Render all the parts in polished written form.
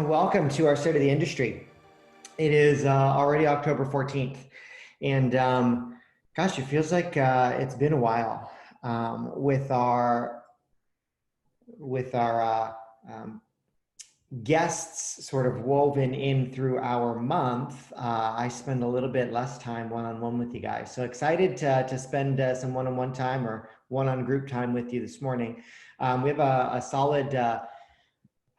Welcome to our State of the Industry. It is already October 14th, and gosh, it feels like it's been a while with our um, guests sort of woven in through our month. I spend a little bit less time one-on-one with you guys. So excited to spend some one-on-one time or one-on group time with you this morning. We have a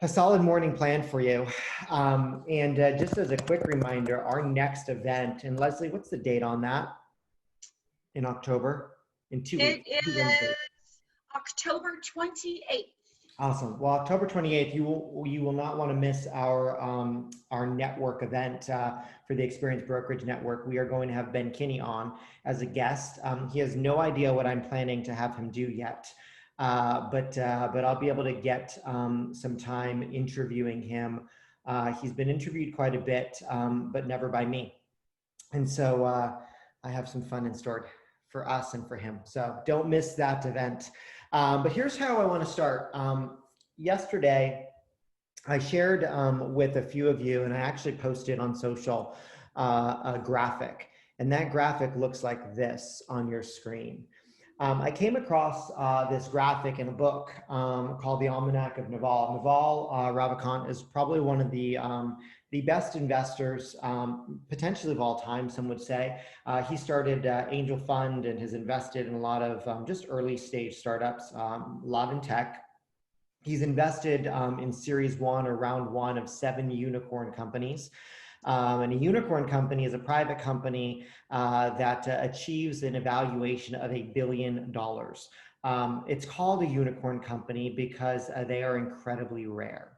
solid morning planned for you. And just as a quick reminder, our next event, and Leslie, what's the date on that? In October? In 2 weeks? It is October 28th. Awesome. Well, October 28th, you will not want to miss our network event for the Experience Brokerage Network. We are going to have Ben Kinney on as a guest. He has no idea what I'm planning to have him do yet. But I'll be able to get some time interviewing him. He's been interviewed quite a bit, but never by me. And so I have some fun in store for us and for him. So don't miss that event. But here's how I want to start. Yesterday, I shared with a few of you, and I actually posted on social a graphic. And that graphic looks like this on your screen. I came across this graphic in a book called The Almanac of Naval. Naval Ravikant is probably one of the best investors, potentially of all time, some would say. He started Angel Fund and has invested in a lot of just early stage startups, a lot in tech. He's invested in Series 1 or round 1 of 7 unicorn companies. And a unicorn company is a private company that achieves an evaluation of $1 billion. It's called a unicorn company because they are incredibly rare.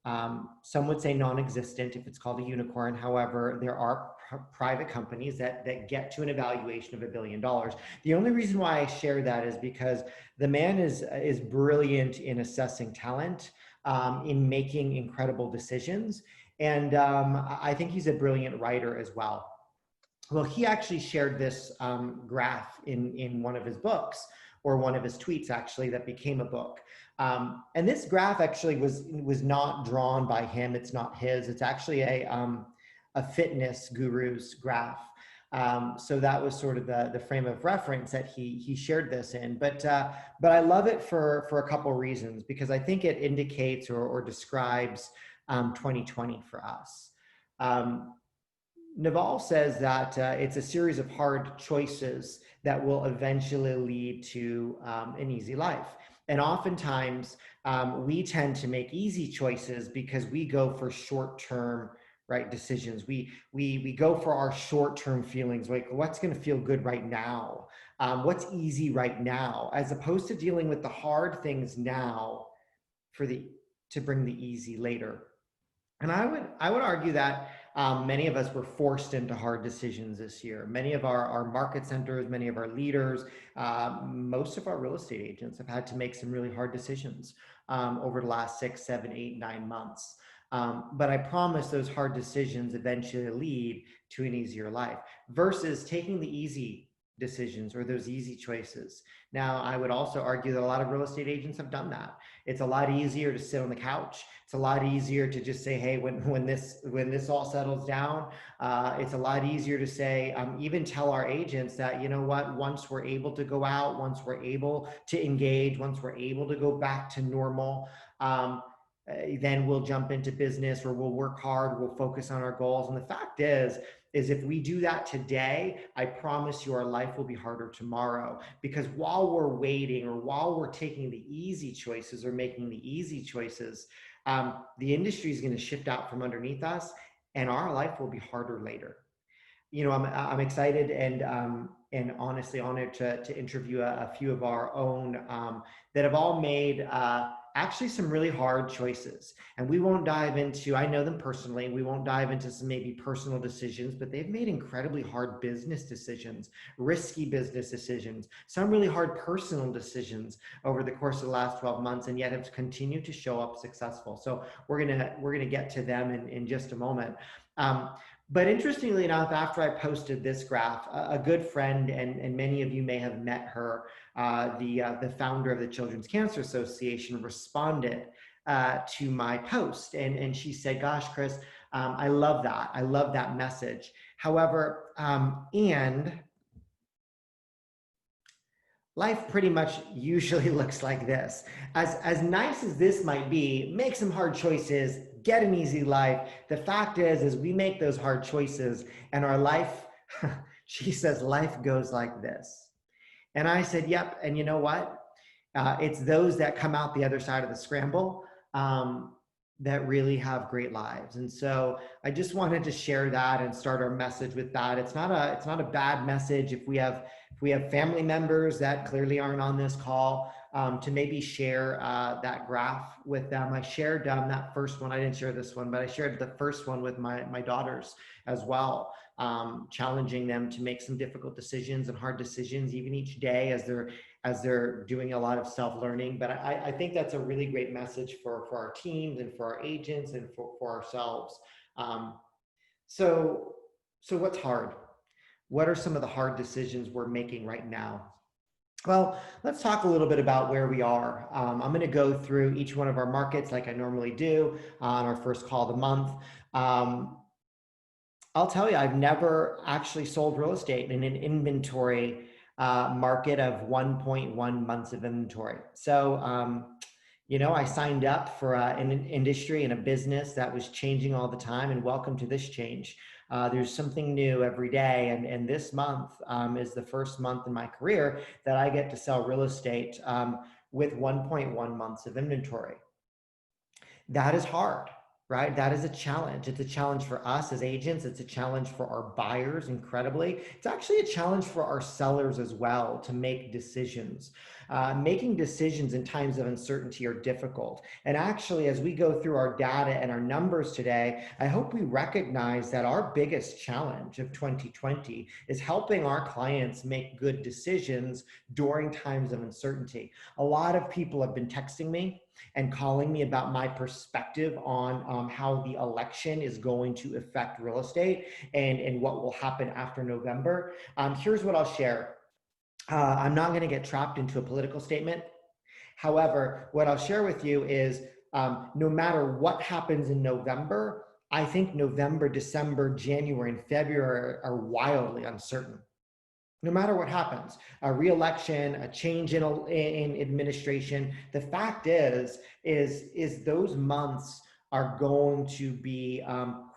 Some would say non-existent if it's called a unicorn. However, there are private companies that get to an evaluation of $1 billion. The only reason why I share that is because the man is brilliant in assessing talent, in making incredible decisions. And I think he's a brilliant writer as well. Well, he actually shared this graph in one of his books, or one of his tweets actually, that became a book. And this graph actually was not drawn by him. It's not his. It's actually a fitness guru's graph. So that was sort of the frame of reference that he shared this in. But I love it for a couple of reasons, because I think it indicates or describes 2020 for us. Naval says that it's a series of hard choices that will eventually lead to an easy life. And oftentimes we tend to make easy choices because we go for short-term, right, decisions. We go for our short-term feelings, like what's going to feel good right now, what's easy right now, as opposed to dealing with the hard things now to bring the easy later. And I would argue that many of us were forced into hard decisions this year. Many of our market centers, many of our leaders, most of our real estate agents have had to make some really hard decisions over the last 6, 7, 8, 9 months. But I promise those hard decisions eventually lead to an easier life versus taking the easy decisions or those easy choices. Now, I would also argue that a lot of real estate agents have done that. It's a lot easier to sit on the couch. It's a lot easier to just say, hey, when this all settles down, it's a lot easier to say, even tell our agents that, you know what, once we're able to go out, once we're able to engage, once we're able to go back to normal, then we'll jump into business, or we'll work hard, we'll focus on our goals. And the fact is if we do that today, I promise you our life will be harder tomorrow. Because while we're waiting, or while we're taking the easy choices or making the easy choices, the industry is going to shift out from underneath us, and our life will be harder later. You know, I'm excited and honestly honored to interview a few of our own that have all made actually some really hard choices. And we won't dive into, I know them personally, we won't dive into some maybe personal decisions, but they've made incredibly hard business decisions, risky business decisions, some really hard personal decisions over the course of the last 12 months, and yet have continued to show up successful. So we're gonna get to them in just a moment. But interestingly enough, after I posted this graph, a good friend, and many of you may have met her, the founder of the Children's Cancer Association, responded to my post. And she said, gosh, Chris, I love that. I love that message. However, and life pretty much usually looks like this. As nice as this might be, make some hard choices, get an easy life. The fact is we make those hard choices and our life, she says, life goes like this. And I said, yep. And you know what? It's those that come out the other side of the scramble that really have great lives. And so I just wanted to share that and start our message with that. It's not a bad message if we have family members that clearly aren't on this call, to maybe share that graph with them. I shared that first one. I didn't share this one, but I shared the first one with my daughters as well, challenging them to make some difficult decisions and hard decisions even each day as they're doing a lot of self-learning. But I think that's a really great message for our teams and for our agents and for ourselves. So what's hard? What are some of the hard decisions we're making right now? Well, let's talk a little bit about where we are. I'm going to go through each one of our markets like I normally do on our first call of the month. I'll tell you, I've never actually sold real estate in an inventory market of 1.1 months of inventory. So, I signed up for an industry and a business that was changing all the time, and welcome to this change. There's something new every day, and this month is the first month in my career that I get to sell real estate with 1.1 months of inventory. That is hard, right? That is a challenge. It's a challenge for us as agents. It's a challenge for our buyers, incredibly. It's actually a challenge for our sellers as well to make decisions. Making decisions in times of uncertainty are difficult. And actually, as we go through our data and our numbers today, I hope we recognize that our biggest challenge of 2020 is helping our clients make good decisions during times of uncertainty. A lot of people have been texting me and calling me about my perspective on how the election is going to affect real estate and what will happen after November. Here's what I'll share. I'm not going to get trapped into a political statement. However, what I'll share with you is no matter what happens in November, I think November, December, January, and February are wildly uncertain. No matter what happens, a re-election, a change in administration, the fact is those months are going to be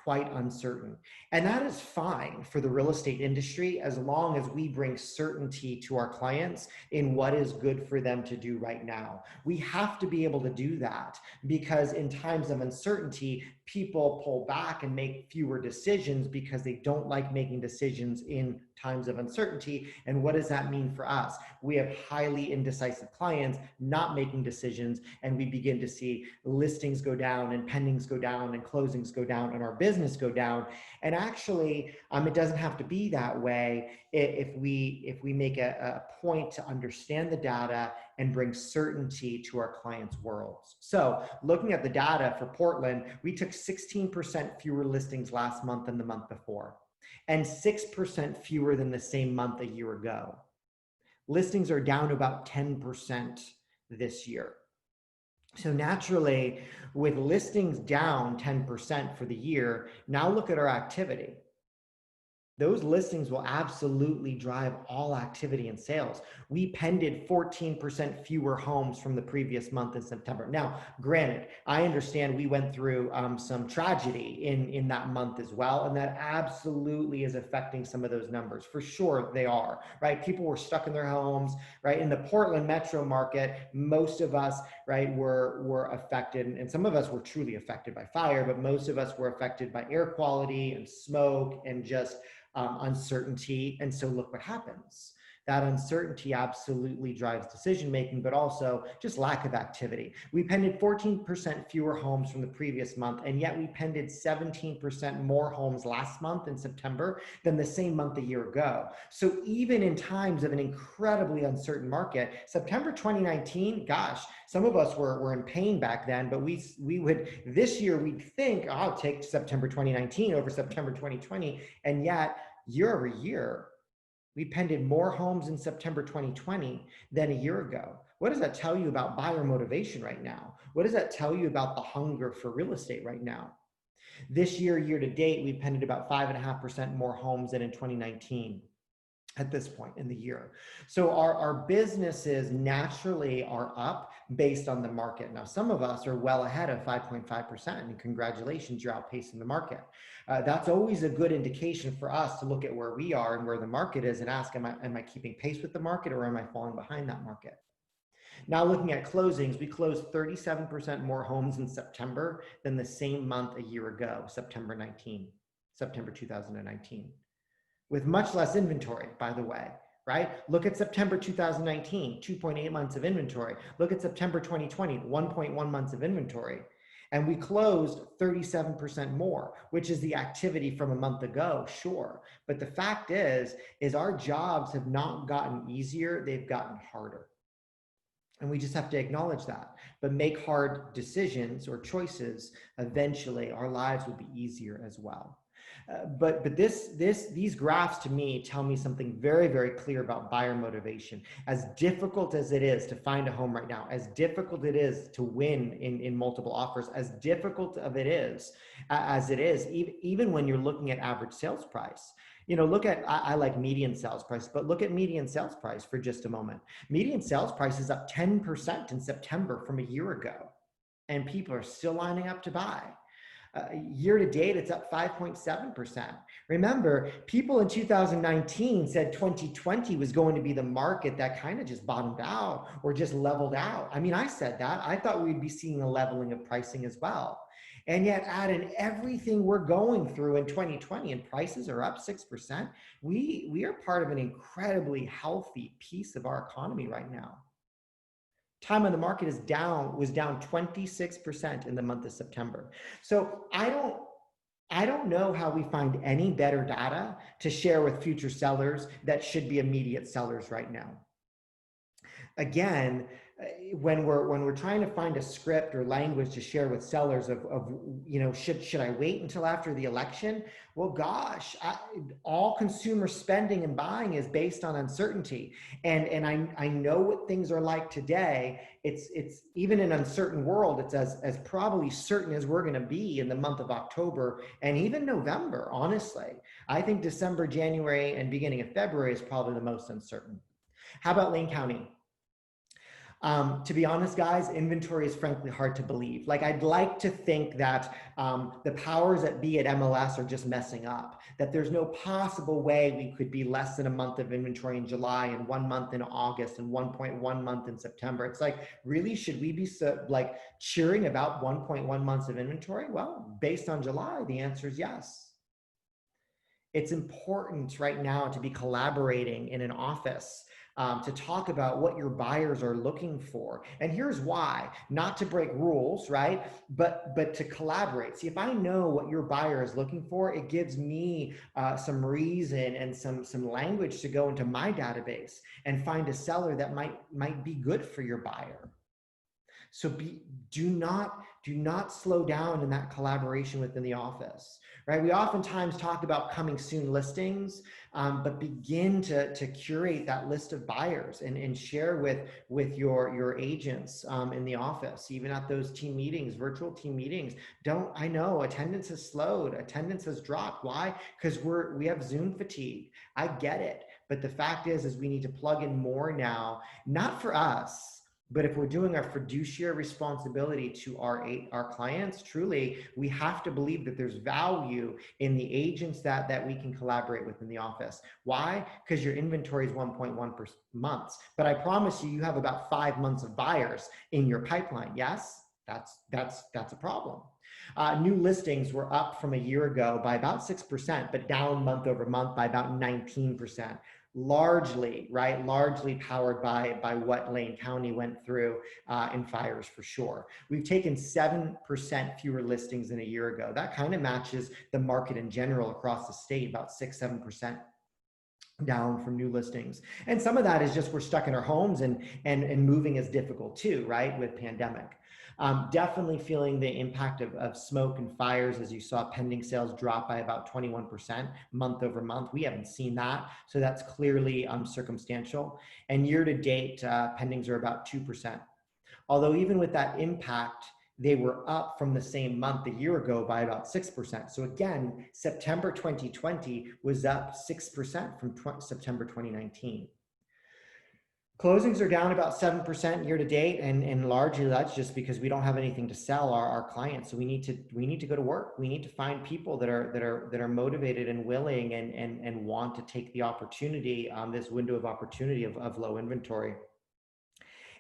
quite uncertain. And that is fine for the real estate industry as long as we bring certainty to our clients in what is good for them to do right now. We have to be able to do that because in times of uncertainty, people pull back and make fewer decisions because they don't like making decisions in times of uncertainty. And what does that mean for us? We have highly indecisive clients not making decisions, and we begin to see listings go down and pendings go down and closings go down and our business go down. And actually, it doesn't have to be that way if we make a point to understand the data and bring certainty to our clients' worlds. So looking at the data for Portland, we took 16% fewer listings last month than the month before, and 6% fewer than the same month a year ago. Listings are down about 10% this year. So naturally, with listings down 10% for the year, now look at our activity. Those listings will absolutely drive all activity and sales. We pended 14% fewer homes from the previous month in September. Now, granted, I understand we went through some tragedy in that month as well, and that absolutely is affecting some of those numbers. For sure, they are, right? People were stuck in their homes, right? In the Portland metro market, most of us, right, were affected, and some of us were truly affected by fire, but most of us were affected by air quality and smoke and just uncertainty. And so look what happens. That uncertainty absolutely drives decision-making, but also just lack of activity. We pended 14% fewer homes from the previous month, and yet we pended 17% more homes last month in September than the same month a year ago. So even in times of an incredibly uncertain market, September 2019, gosh, some of us were in pain back then, but we would, this year, we'd think, oh, I'll take September 2019 over September 2020, and yet year over year, we pended more homes in September 2020 than a year ago. What does that tell you about buyer motivation right now? What does that tell you about the hunger for real estate right now? This year, year to date, we've pended about 5.5% more homes than in 2019 at this point in the year. So our businesses naturally are up based on the market. Now, some of us are well ahead of 5.5%, and congratulations, you're outpacing the market. That's always a good indication for us to look at where we are and where the market is and ask, am I keeping pace with the market, or am I falling behind that market? Now, looking at closings, we closed 37% more homes in September than the same month a year ago, September 2019, with much less inventory, by the way, right? Look at September 2019, 2.8 months of inventory. Look at September 2020, 1.1 months of inventory. And we closed 37% more, which is the activity from a month ago, sure. But the fact is our jobs have not gotten easier, they've gotten harder. And we just have to acknowledge that. But make hard decisions or choices, eventually our lives will be easier as well. But these graphs to me tell me something very, very clear about buyer motivation. As difficult as it is to find a home right now, as difficult it is to win in multiple offers, as difficult of it is as it is, even when you're looking at average sales price. You know, look at, I like median sales price, but look at median sales price for just a moment. Median sales price is up 10% in September from a year ago, and people are still lining up to buy. Year to date, it's up 5.7%. Remember, people in 2019 said 2020 was going to be the market that kind of just bottomed out or just leveled out. I mean, I said that. I thought we'd be seeing a leveling of pricing as well. And yet, add in everything we're going through in 2020, and prices are up 6%. We are part of an incredibly healthy piece of our economy right now. Time on the market was down 26% in the month of September. So I don't know how we find any better data to share with future sellers that should be immediate sellers right now. Again, when we're trying to find a script or language to share with sellers of you know, should I wait until after the election? Well, gosh, all consumer spending and buying is based on uncertainty, and I know what things are like today. It's even in an uncertain world, it's as probably certain as we're going to be in the month of October and even November. Honestly, I think December, January, and beginning of February is probably the most uncertain. How about Lane County? To be honest, guys, inventory is frankly hard to believe. Like, I'd like to think that the powers that be at MLS are just messing up, that there's no possible way we could be less than a month of inventory in July and 1 month in August and 1.1 month in September. It's like, really, should we be like cheering about 1.1 months of inventory? Well, based on July, the answer is yes. It's important right now to be collaborating in an office to talk about what your buyers are looking for. And here's why: not to break rules, right? But to collaborate. See, if I know what your buyer is looking for, it gives me some reason and some language to go into my database and find a seller that might be good for your buyer. So do not slow down in that collaboration within the office, right? We oftentimes talk about coming soon listings, but begin to curate that list of buyers and share with your agents in the office, even at those team meetings, virtual team meetings. I know attendance has slowed, attendance has dropped. Why? Because we have Zoom fatigue. I get it. But the fact is we need to plug in more now, not for us, but if we're doing our fiduciary responsibility to our clients, truly, we have to believe that there's value in the agents that we can collaborate with in the office. Why? Because your inventory is 1.1 months. But I promise you have about 5 months of buyers in your pipeline. Yes, that's a problem. New listings were up from a year ago by about 6%, but down month over month by about 19%. Largely powered by what Lane County went through in fires, for sure. We've taken 7% fewer listings than a year ago. That kind of matches the market in general across the state, about 6-7% down from new listings. And some of that is just we're stuck in our homes and moving is difficult too, right, with pandemic. Definitely feeling the impact of smoke and fires, as you saw pending sales drop by about 21% month over month. We haven't seen that, so that's clearly circumstantial. And year to date, pendings are about 2%. Although even with that impact, they were up from the same month a year ago by about 6%. So again, September 2020 was up 6% from September 2019. Closings are down about 7% year to date, and largely that's just because we don't have anything to sell our clients. So we need to go to work. We need to find people that are motivated and willing and want to take the opportunity, this window of opportunity of low inventory.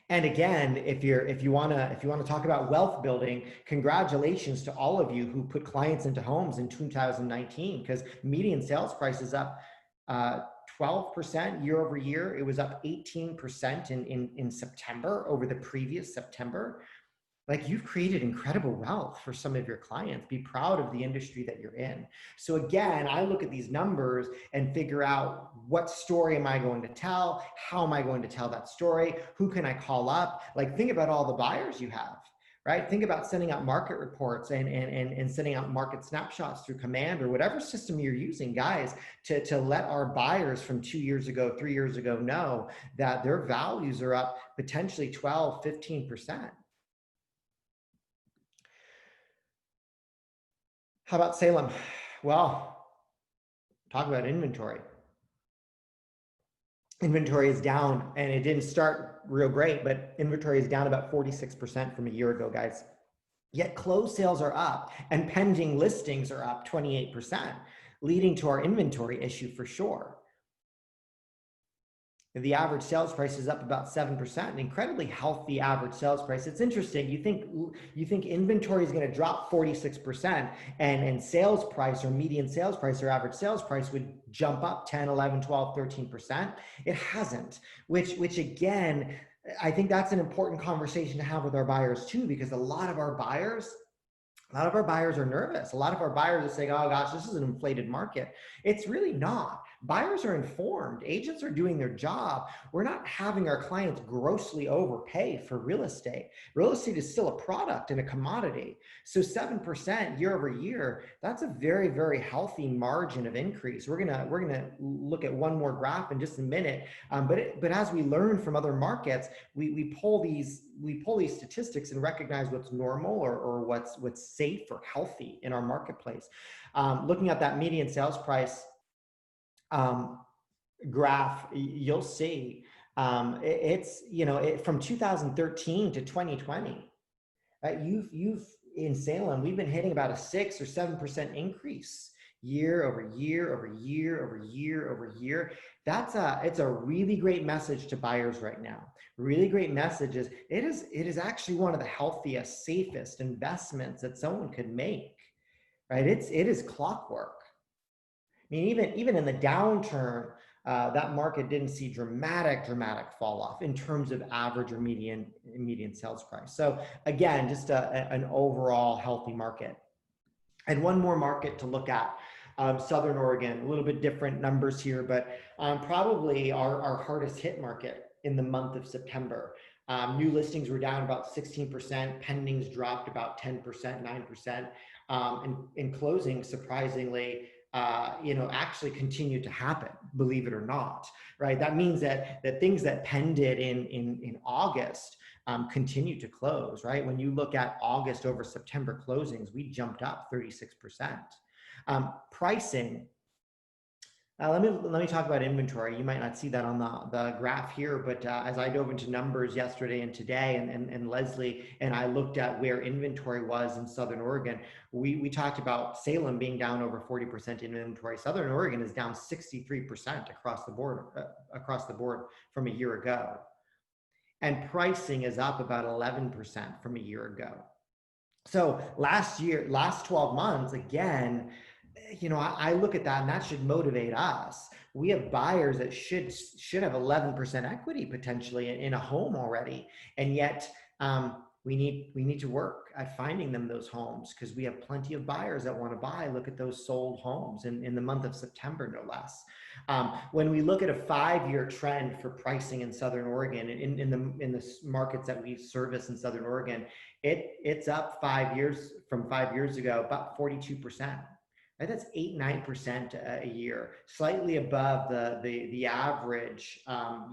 And again, if you want to talk about wealth building, congratulations to all of you who put clients into homes in 2019, because median sales price is up 12% year over year. It was up 18% in September over the previous September. Like, you've created incredible wealth for some of your clients. Be proud of the industry that you're in. So again, I look at these numbers and figure out, what story am I going to tell? How am I going to tell that story? Who can I call up? Like, think about all the buyers you have, right? Think about sending out market reports and sending out market snapshots through Command or whatever system you're using, guys, to let our buyers from 2 years ago, 3 years ago know that their values are up potentially 12, 15%. How about Salem? Well, talk about inventory. Inventory is down, and it didn't start real great, but inventory is down about 46% from a year ago, guys. Yet closed sales are up and pending listings are up 28%, leading to our inventory issue for sure. The average sales price is up about 7%, an incredibly healthy average sales price. It's interesting. You think inventory is going to drop 46% and sales price or median sales price or average sales price would jump up 10, 11, 12, 13%. It hasn't, which again, I think that's an important conversation to have with our buyers too, because a lot of our buyers are nervous. A lot of our buyers are saying, oh gosh, this is an inflated market. It's really not. Buyers are informed. Agents are doing their job. We're not having our clients grossly overpay for real estate. Real estate is still a product and a commodity. So 7% year over year, that's a very, very healthy margin of increase. We're gonna look at one more graph in just a minute. But as we learn from other markets, we pull these statistics and recognize what's normal or what's safe or healthy in our marketplace. Looking at that median sales price graph, you'll see it's from 2013 to 2020. Right? You've in Salem, we've been hitting about a 6 or 7% increase year over year over year over year over year. It's a really great message to buyers right now. Really great message is it is actually one of the healthiest, safest investments that someone could make. Right? It is clockwork. I mean, even in the downturn, that market didn't see dramatic fall off in terms of average or median sales price. So again, just an overall healthy market. And one more market to look at, Southern Oregon, a little bit different numbers here, but probably our hardest hit market in the month of September. New listings were down about 16%, pendings dropped about 10%, 9%, and closings, surprisingly, actually continued to happen, believe it or not, right? That means that things that pended in August continue to close, right? When you look at August over September closings, we jumped up 36%. Pricing. Let me talk about inventory. You might not see that on the graph here, but as I dove into numbers yesterday and today, and Leslie and I looked at where inventory was in Southern Oregon, we talked about Salem being down over 40% in inventory. Southern Oregon is down 63% across the board from a year ago, and pricing is up about 11% from a year ago. So last 12 months, again, I look at that and that should motivate us. We have buyers that should have 11% equity potentially in a home already. And yet we need to work at finding them those homes, because we have plenty of buyers that want to buy. Look at those sold homes in the month of September, no less. When we look at a 5-year trend for pricing in Southern Oregon, in the markets that we service in Southern Oregon, It's up 5 years from 5 years ago, about 42%. Right? That's 8, 9% a year, slightly above the average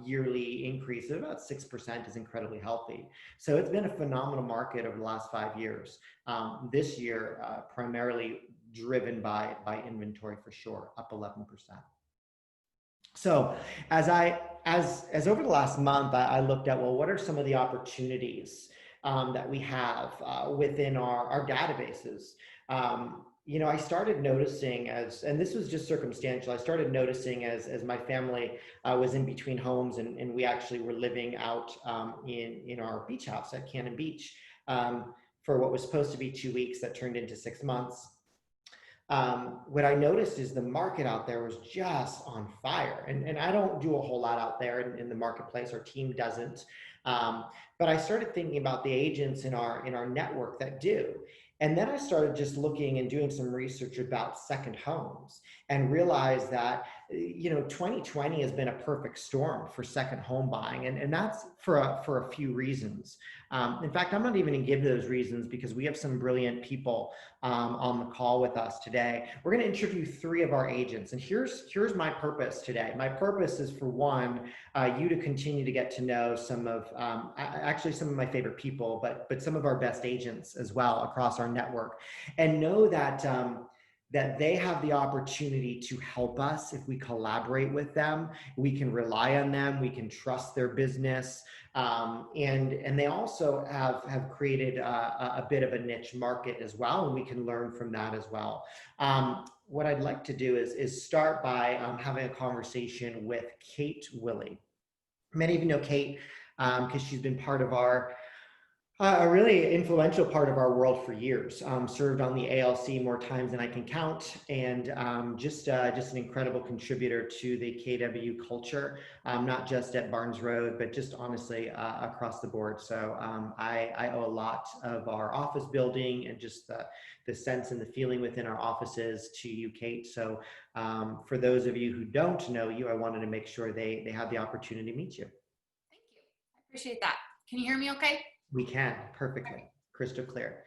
yearly increase of about 6% is incredibly healthy. So it's been a phenomenal market over the last 5 years. This year, primarily driven by inventory for sure, up 11%. So as over the last month, I looked at, well, what are some of the opportunities that we have within our databases? I started noticing and this was just circumstantial, I started noticing as my family was in between homes and we actually were living out in our beach house at Cannon Beach for what was supposed to be 2 weeks that turned into 6 months. What I noticed is the market out there was just on fire. And I don't do a whole lot out there in the marketplace. Our team doesn't. But I started thinking about the agents in our network that do. And then I started just looking and doing some research about second homes and realized that, 2020 has been a perfect storm for second home buying. And that's for a few reasons. In fact, I'm not even going to give those reasons because we have some brilliant people on the call with us today. We're going to interview 3 of our agents. And here's my purpose today. My purpose is, for one, you to continue to get to know some of my favorite people, but some of our best agents as well across our network, and know that that they have the opportunity to help us if we collaborate with them. We can rely on them. We can trust their business. And they also have created a bit of a niche market as well, and we can learn from that as well. What I'd like to do is start by having a conversation with Kate Willie. Many of you know Kate because she's been part of a really influential part of our world for years. Served on the ALC more times than I can count, and just an incredible contributor to the KW culture, not just at Barnes Road, but just honestly across the board. So I owe a lot of our office building and just the sense and the feeling within our offices to you, Kate. So for those of you who don't know you, I wanted to make sure they have the opportunity to meet you. Thank you. I appreciate that. Can you hear me okay? We can, perfectly, crystal clear.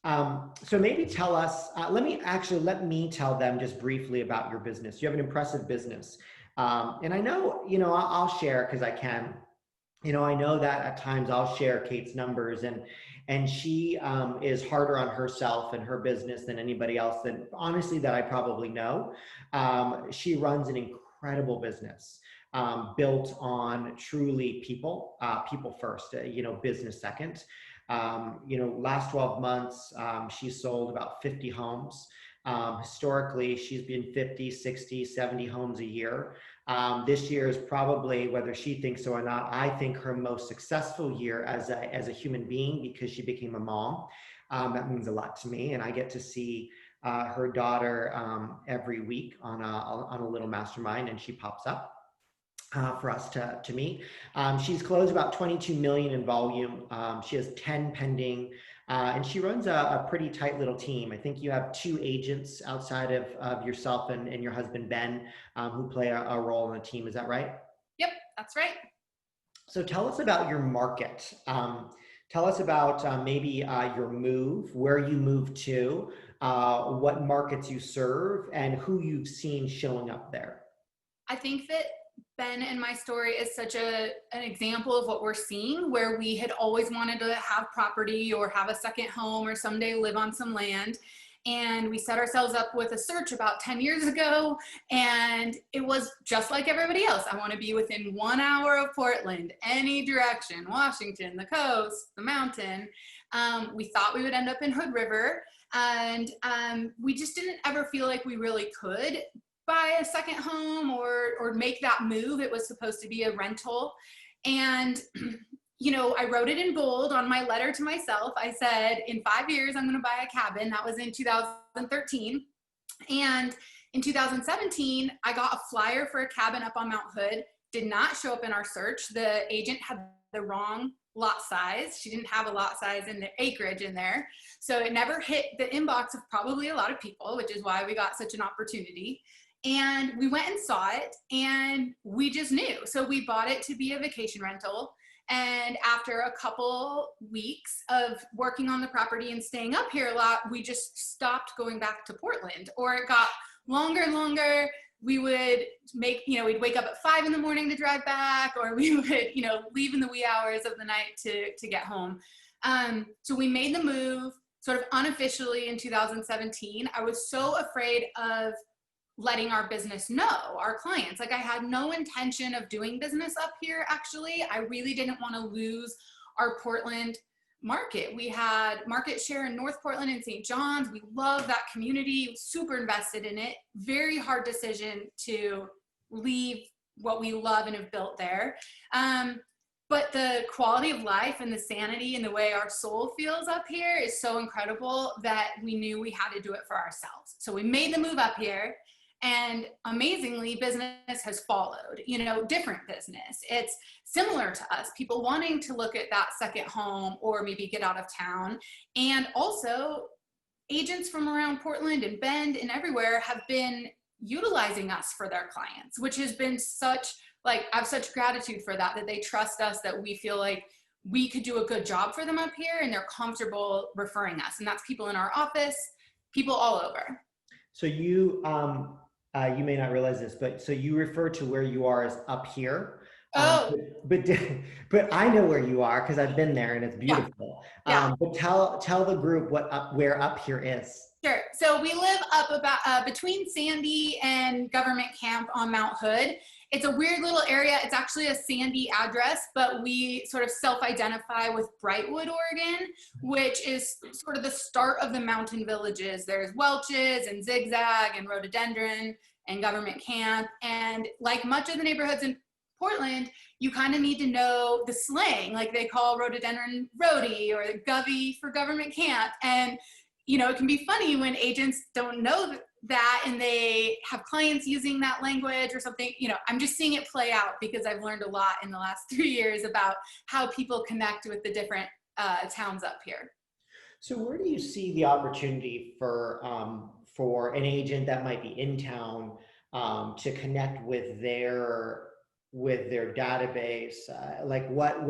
So maybe tell us, let me tell them just briefly about your business. You have an impressive business. And I know, I'll share because I can. I know that at times I'll share Kate's numbers and she is harder on herself and her business than anybody else that honestly that I probably know. She runs an incredible business. Built on truly people first, business second. Last 12 months, she's sold about 50 homes. Historically, she's been 50, 60, 70 homes a year. This year is probably, whether she thinks so or not, I think her most successful year as a human being because she became a mom. That means a lot to me, and I get to see her daughter every week on a little mastermind, and she pops up for us to meet. She's closed about 22 million in volume. She has 10 pending, and she runs a pretty tight little team. I think you have 2 agents outside of yourself and your husband, Ben, who play a role in the team. Is that right? Yep, that's right. So tell us about your market. Tell us about maybe your move, where you moved to, what markets you serve, and who you've seen showing up there. I think that Ben and my story is such an example of what we're seeing, where we had always wanted to have property or have a second home or someday live on some land. And we set ourselves up with a search about 10 years ago. And it was just like everybody else. I want to be within 1 hour of Portland, any direction, Washington, the coast, the mountain. We thought we would end up in Hood River. And we just didn't ever feel like we really could buy a second home or make that move. It was supposed to be a rental. And, I wrote it in bold on my letter to myself. I said, in 5 years, I'm going to buy a cabin. That was in 2013. And in 2017, I got a flyer for a cabin up on Mount Hood. Did not show up in our search. The agent had the wrong lot size. She didn't have a lot size in the acreage in there. So it never hit the inbox of probably a lot of people, which is why we got such an opportunity. And we went and saw it and we just knew. So we bought it to be a vacation rental. And after a couple weeks of working on the property and staying up here a lot, we just stopped going back to Portland, or it got longer and longer. We would we'd wake up at 5 a.m. to drive back, or we would, leave in the wee hours of the night to get home. So we made the move sort of unofficially in 2017. I was so afraid of letting our business know, our clients. Like, I had no intention of doing business up here, actually. I really didn't want to lose our Portland market. We had market share in North Portland and St. John's. We love that community, super invested in it. Very hard decision to leave what we love and have built there. But the quality of life and the sanity and the way our soul feels up here is so incredible that we knew we had to do it for ourselves. So we made the move up here, and amazingly, business has followed, different business. It's similar to us, people wanting to look at that second home or maybe get out of town. And also agents from around Portland and Bend and everywhere have been utilizing us for their clients, which has been I have such gratitude for that they trust us, that we feel like we could do a good job for them up here, and they're comfortable referring us. And that's people in our office, people all over. So you may not realize this, but so you refer to where you are as up here. But I know where you are because I've been there and it's beautiful. Yeah. But tell the group where up here is. Sure. So we live up about between Sandy and Government Camp on Mount Hood. It's a weird little area. It's actually a Sandy address, but we sort of self-identify with Brightwood, Oregon, which is sort of the start of the mountain villages. There's Welch's and Zigzag and Rhododendron and Government Camp. And like much of the neighborhoods in Portland, you kind of need to know the slang. Like, they call Rhododendron Rhody or Govy for Government Camp. And it can be funny when agents don't know that and they have clients using that language or something. I'm just seeing it play out because I've learned a lot in the last 3 years about how people connect with the different towns up here. So where do you see the opportunity for an agent that might be in town to connect with their database? Like what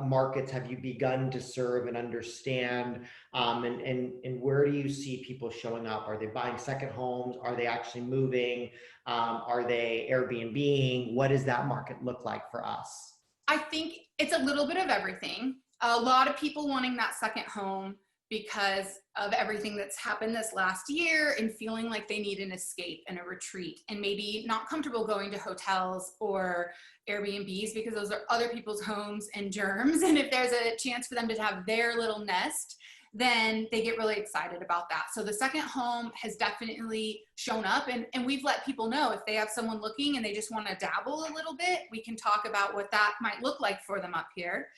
markets have you begun to serve and understand? And where do you see people showing up? Are they buying second homes? Are they actually moving? Are they Airbnb-ing? What does that market look like for us? I think it's a little bit of everything. A lot of people wanting that second home because of everything that's happened this last year and feeling like they need an escape and a retreat, and maybe not comfortable going to hotels or Airbnbs because those are other people's homes and germs. And if there's a chance for them to have their little nest, then they get really excited about that. So the second home has definitely shown up, and we've let people know if they have someone looking and they just want to dabble a little bit, we can talk about what that might look like for them up here.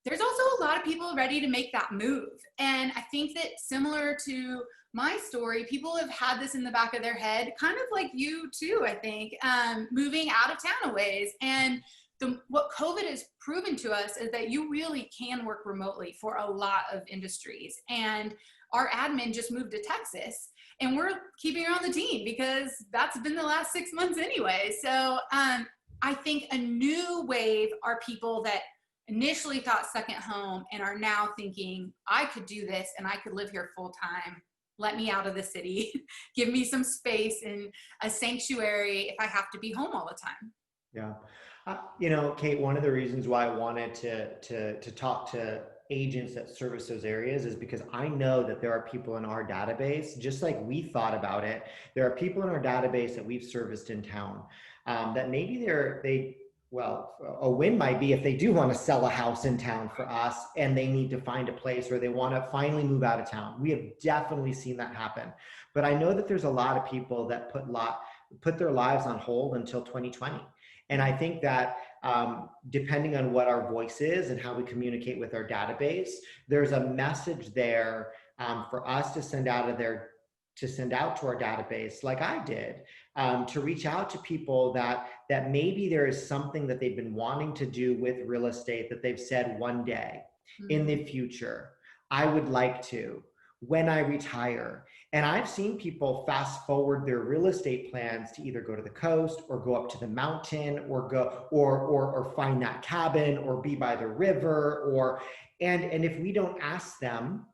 There's also a lot of people ready to make that move. And I think that, similar to my story, people have had this in the back of their head, kind of like you too, I think, moving out of town a ways. And what COVID has proven to us is that you really can work remotely for a lot of industries. And our admin just moved to Texas, and we're keeping her on the team because that's been the last 6 months anyway. So I think a new wave are people that initially thought second home and are now thinking, I could do this and I could live here full time. Let me out of the city. Give me some space and a sanctuary if I have to be home all the time. Yeah. Kate, one of the reasons why I wanted to talk to agents that service those areas is because I know that there are people in our database, just like we thought about it. There are people in our database that we've serviced in town that maybe a win might be if they do want to sell a house in town for us and they need to find a place where they want to finally move out of town. We have definitely seen that happen. But I know that there's a lot of people that put their lives on hold until 2020. And I think that depending on what our voice is and how we communicate with our database, there's a message there for us to send out to our database, like I did, to reach out to people that maybe there is something that they've been wanting to do with real estate that they've said one day in the future, I would like to, when I retire. And I've seen people fast forward their real estate plans to either go to the coast or go up to the mountain or go or find that cabin or be by the river or and if we don't ask them,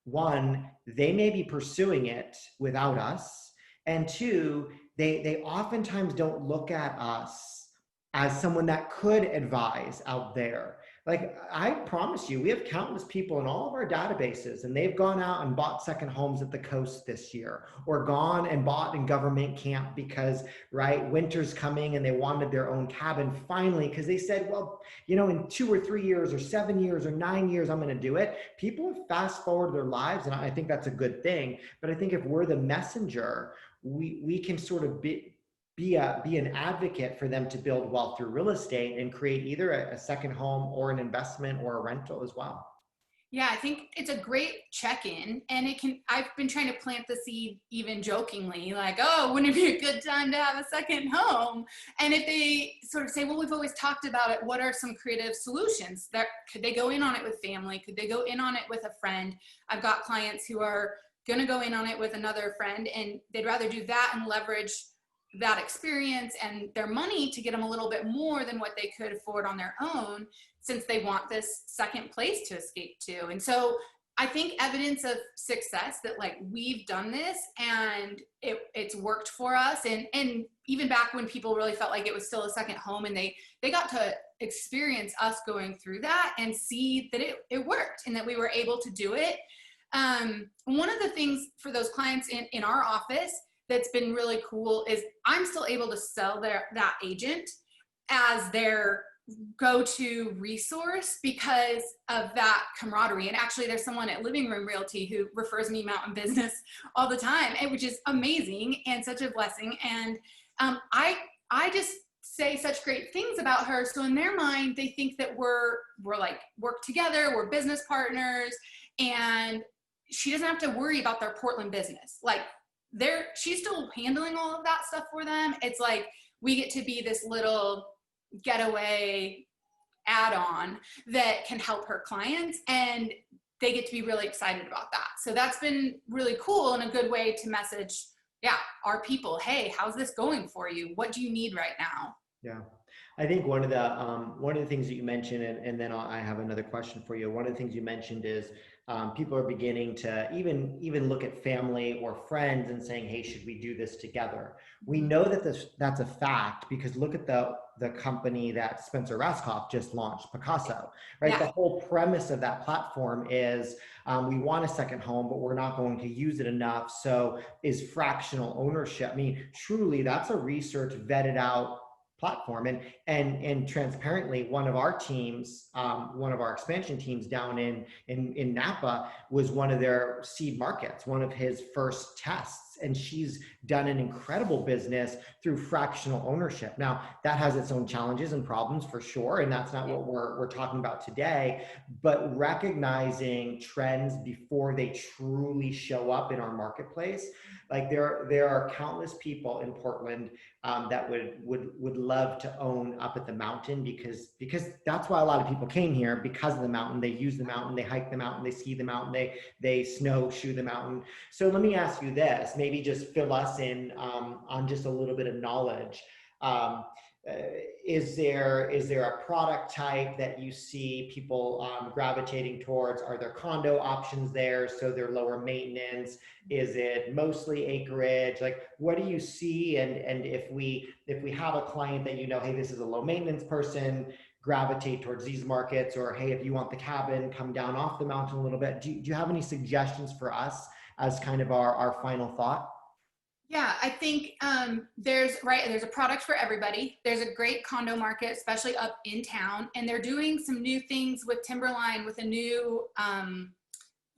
one, they may be pursuing it without us. And two, they oftentimes don't look at us as someone that could advise out there. Like I promise you, we have countless people in all of our databases, and they've gone out and bought second homes at the coast this year, or gone and bought in government camp because, right, winter's coming and they wanted their own cabin finally because they said, well, you know, in 2 or 3 years or 7 years or 9 years, I'm going to do it. People have fast forward their lives, and I think that's a good thing. But I think if we're the messenger, we can sort of be an advocate for them to build wealth through real estate and create either a second home or an investment or a rental as well. Yeah, I think it's a great check-in, and I've been trying to plant the seed even jokingly, like, oh, wouldn't it be a good time to have a second home? And if they sort of say, well, we've always talked about it, what are some creative solutions? Could they go in on it with family? Could they go in on it with a friend? I've got clients who are going to go in on it with another friend, and they'd rather do that and leverage that experience and their money to get them a little bit more than what they could afford on their own, since they want this second place to escape to. And so I think evidence of success that like we've done this and it's worked for us. And even back when people really felt like it was still a second home, and they got to experience us going through that and see that it worked and that we were able to do it. One of the things for those clients in our office that's been really cool is I'm still able to sell that agent as their go-to resource because of that camaraderie. And actually there's someone at Living Room Realty who refers me mountain business all the time, which is amazing and such a blessing. And I just say such great things about her. So in their mind, they think that we're like work together, we're business partners, and she doesn't have to worry about their Portland business. Like she's still handling all of that stuff for them. It's like we get to be this little getaway add-on that can help her clients, and they get to be really excited about that. So that's been really cool and a good way to message, our people, hey, how's this going for you? What do you need right now? Yeah. I think one of the things that you mentioned, and then I have another question for you. One of the things you mentioned is people are beginning to even look at family or friends and saying, hey, should we do this together? We know that that's a fact because look at the company that Spencer Raskoff just launched, Picasso, right? Yeah. The whole premise of that platform is we want a second home, but we're not going to use it enough. So is fractional ownership. I mean, truly, that's a research vetted out platform. And transparently, one of our teams, one of our expansion teams down in Napa was one of their seed markets, one of his first tests. And she's done an incredible business through fractional ownership. Now, that has its own challenges and problems for sure. And that's not what we're talking about today, but recognizing trends before they truly show up in our marketplace. Like there are countless people in Portland that would love to own up at the mountain because that's why a lot of people came here, because of the mountain. They use the mountain, they hike the mountain, they ski the mountain, they snowshoe the mountain. So let me ask you this, maybe just fill us in on just a little bit of knowledge. Is there a product type that you see people gravitating towards? Are there condo options there, so they're lower maintenance? Is it mostly acreage? Like, what do you see? And if we have a client that you know, hey, this is a low maintenance person, gravitate towards these markets, or hey, if you want the cabin, come down off the mountain a little bit. Do you have any suggestions for us as kind of our final thought? Yeah, I think there's a product for everybody. There's a great condo market, especially up in town, and they're doing some new things with Timberline, with a new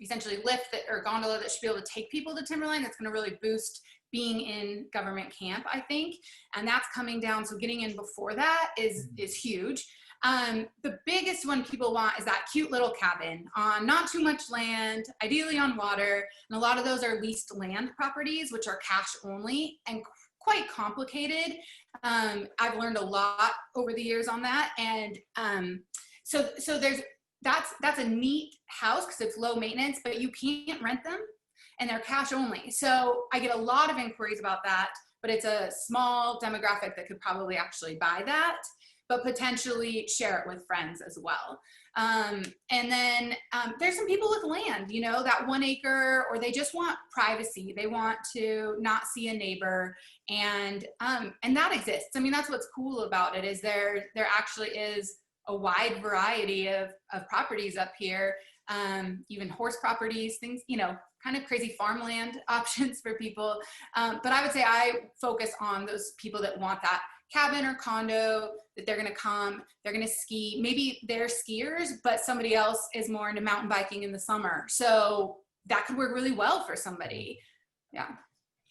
essentially lift or gondola that should be able to take people to Timberline. That's going to really boost being in government camp, I think, and that's coming down. So getting in before that is huge. The biggest one people want is that cute little cabin on not too much land, ideally on water. And a lot of those are leased land properties, which are cash only and quite complicated. I've learned a lot over the years on that. And so there's that's a neat house because it's low maintenance, but you can't rent them and they're cash only. So I get a lot of inquiries about that, but it's a small demographic that could probably actually buy that, but potentially share it with friends as well. And then there's some people with land, you know, that 1 acre, or they just want privacy. They want to not see a neighbor, and that exists. I mean, that's what's cool about it, is there actually is a wide variety of properties up here, even horse properties, things, you know, kind of crazy farmland options for people. But I would say I focus on those people that want that cabin or condo, that they're going to come, they're going to ski. Maybe they're skiers, but somebody else is more into mountain biking in the summer. So that could work really well for somebody. Yeah.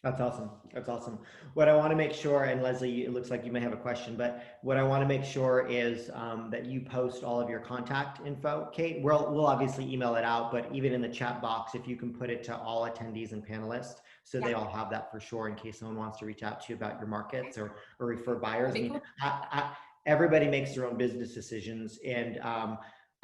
That's awesome. That's awesome. What I want to make sure, and Leslie, it looks like you may have a question, but what I want to make sure is that you post all of your contact info. Kate, we'll obviously email it out, but even in the chat box, if you can put it to all attendees and panelists, so they all have that for sure in case someone wants to reach out to you about your markets or refer buyers. I mean, Cool. everybody makes their own business decisions, and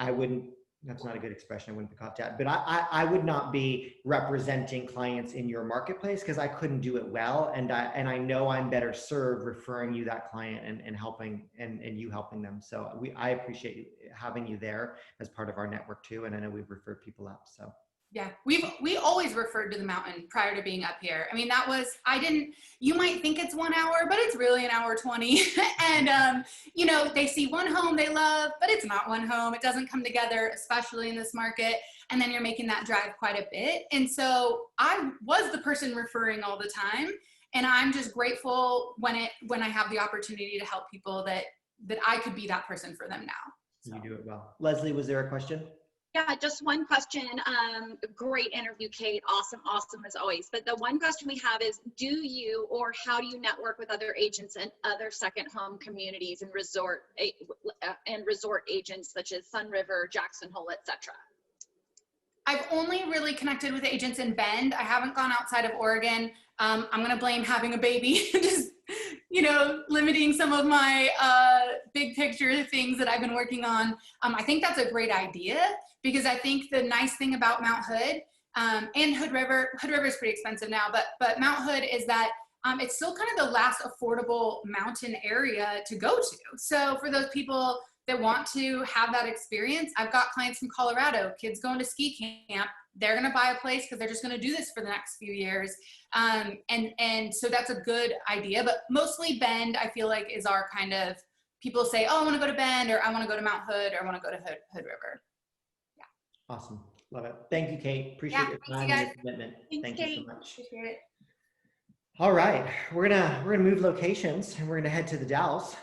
I wouldn't, that's not a good expression, I wouldn't be caught that, but I would not be representing clients in your marketplace because I couldn't do it well. And I know I'm better served referring you that client and helping and you helping them. So I appreciate having you there as part of our network too. And I know we've referred people up, so. Yeah, we always referred to the mountain prior to being up here. I mean, you might think it's 1 hour, but it's really an hour 20. And, you know, they see one home they love, but it's not one home. It doesn't come together, especially in this market. And then you're making that drive quite a bit. And so I was the person referring all the time. And I'm just grateful when I have the opportunity to help people that I could be that person for them now. So. You do it well. Leslie, was there a question? Yeah, just one question. Great interview, Kate. Awesome as always. But the one question we have is, do you or how do you network with other agents and other second home communities and resort agents such as Sun River, Jackson Hole, etc.? I've only really connected with agents in Bend. I haven't gone outside of Oregon. I'm going to blame having a baby, just, you know, limiting some of my big picture things that I've been working on. I think that's a great idea, because I think the nice thing about Mount Hood and Hood River is pretty expensive now, but Mount Hood is that it's still kind of the last affordable mountain area to go to. So for those people that want to have that experience, I've got clients from Colorado, kids going to ski camp. They're going to buy a place because they're just going to do this for the next few years. And so that's a good idea, but mostly Bend, I feel like, is our kind of, people say, oh, I want to go to Bend, or I want to go to Mount Hood, or I want to go to Hood River. Yeah. Awesome. Love it. Thank you, Kate. Appreciate your time and your commitment. Thanks, Thank you Kate. so much. Appreciate it. All right. We're gonna move locations, and we're gonna head to the Dalles,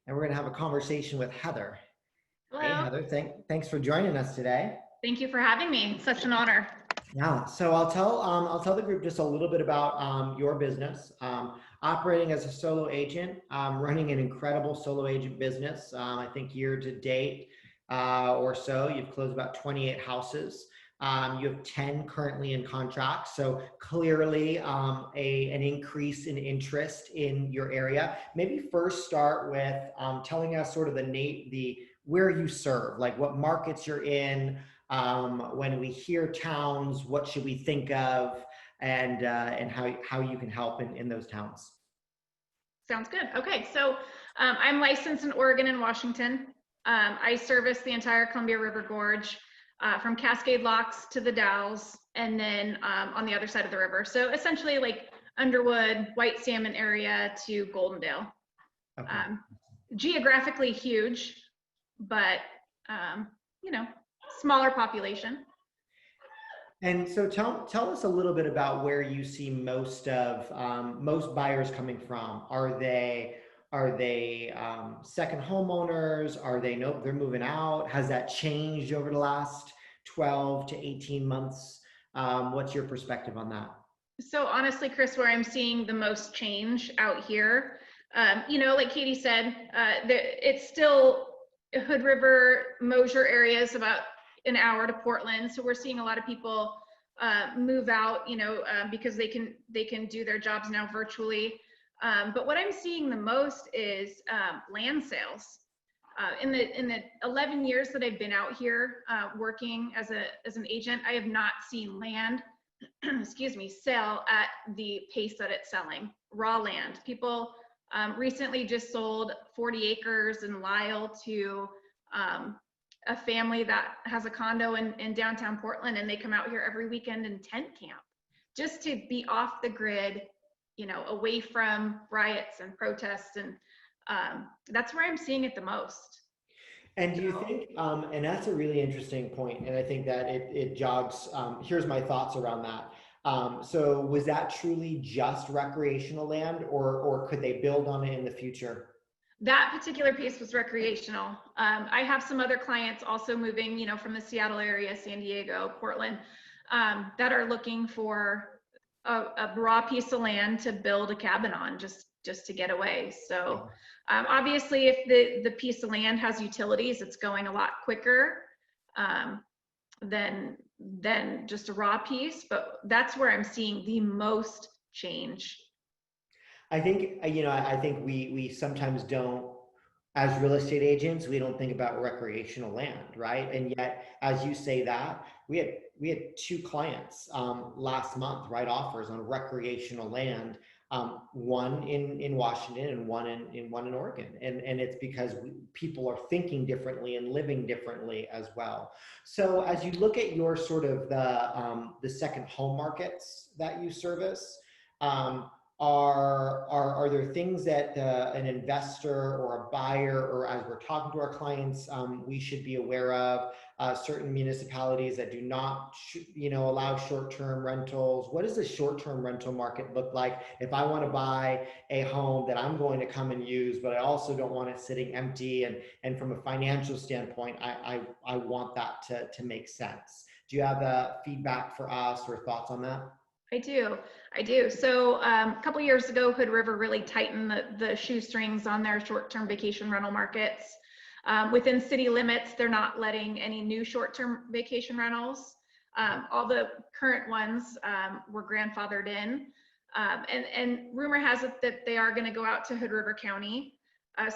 and we're gonna have a conversation with Heather. Hello. Hey, Heather, thanks for joining us today. Thank you for having me. Such an honor. Yeah, so I'll tell the group just a little bit about your business. Operating as a solo agent, running an incredible solo agent business. I think year to date or so, you've closed about 28 houses. You have 10 currently in contract. So clearly an increase in interest in your area. Maybe first start with telling us sort of the where you serve, like what markets you're in. When we hear towns, what should we think of, and how you can help in those towns. Sounds good. Okay, so I'm licensed in Oregon and Washington. I service the entire Columbia River Gorge, from Cascade Locks to the Dalles, and then on the other side of the river. So essentially like Underwood, White Salmon area to Goldendale. Okay. Geographically huge, but you know, smaller population. And so tell us a little bit about where you see most buyers coming from. Are they second homeowners? They're moving out? Has that changed over the last 12 to 18 months? What's your perspective on that? So honestly, Chris, where I'm seeing the most change out here, you know, like Katie said, it's still Hood River, Mosier area is about an hour to Portland. So we're seeing a lot of people move out, you know, because they can do their jobs now virtually. But what I'm seeing the most is land sales. In the 11 years that I've been out here working as an agent, I have not seen land, excuse me, sell at the pace that it's selling. Raw land. People recently just sold 40 acres in Lyle to a family that has a condo in downtown Portland, and they come out here every weekend and tent camp just to be off the grid, you know, away from riots and protests. And that's where I'm seeing it the most. And do you think, and that's a really interesting point, and I think that it jogs, here's my thoughts around that. So was that truly just recreational land, or could they build on it in the future? That particular piece was recreational. I have some other clients also moving, you know, from the Seattle area, San Diego, Portland, that are looking for a raw piece of land to build a cabin on, just to get away. So obviously, if the piece of land has utilities, it's going a lot quicker than just a raw piece. But that's where I'm seeing the most change. I think, you know, I think we sometimes don't, as real estate agents, we don't think about recreational land, right? And yet, as you say that, we had two clients last month write offers on recreational land, one in Washington and one in Oregon, and it's because people are thinking differently and living differently as well. So as you look at your sort of the second home markets that you service. Are there things that an investor or a buyer, or as we're talking to our clients, we should be aware of? Certain municipalities that do not, you know, allow short-term rentals. What does the short-term rental market look like if I want to buy a home that I'm going to come and use, but I also don't want it sitting empty? And from a financial standpoint, I want that to make sense. Do you have feedback for us or thoughts on that? I do. So a couple years ago, Hood River really tightened the shoestrings on their short-term vacation rental markets. Within city limits, they're not letting any new short-term vacation rentals. All the current ones were grandfathered in. And rumor has it that they are going to go out to Hood River County.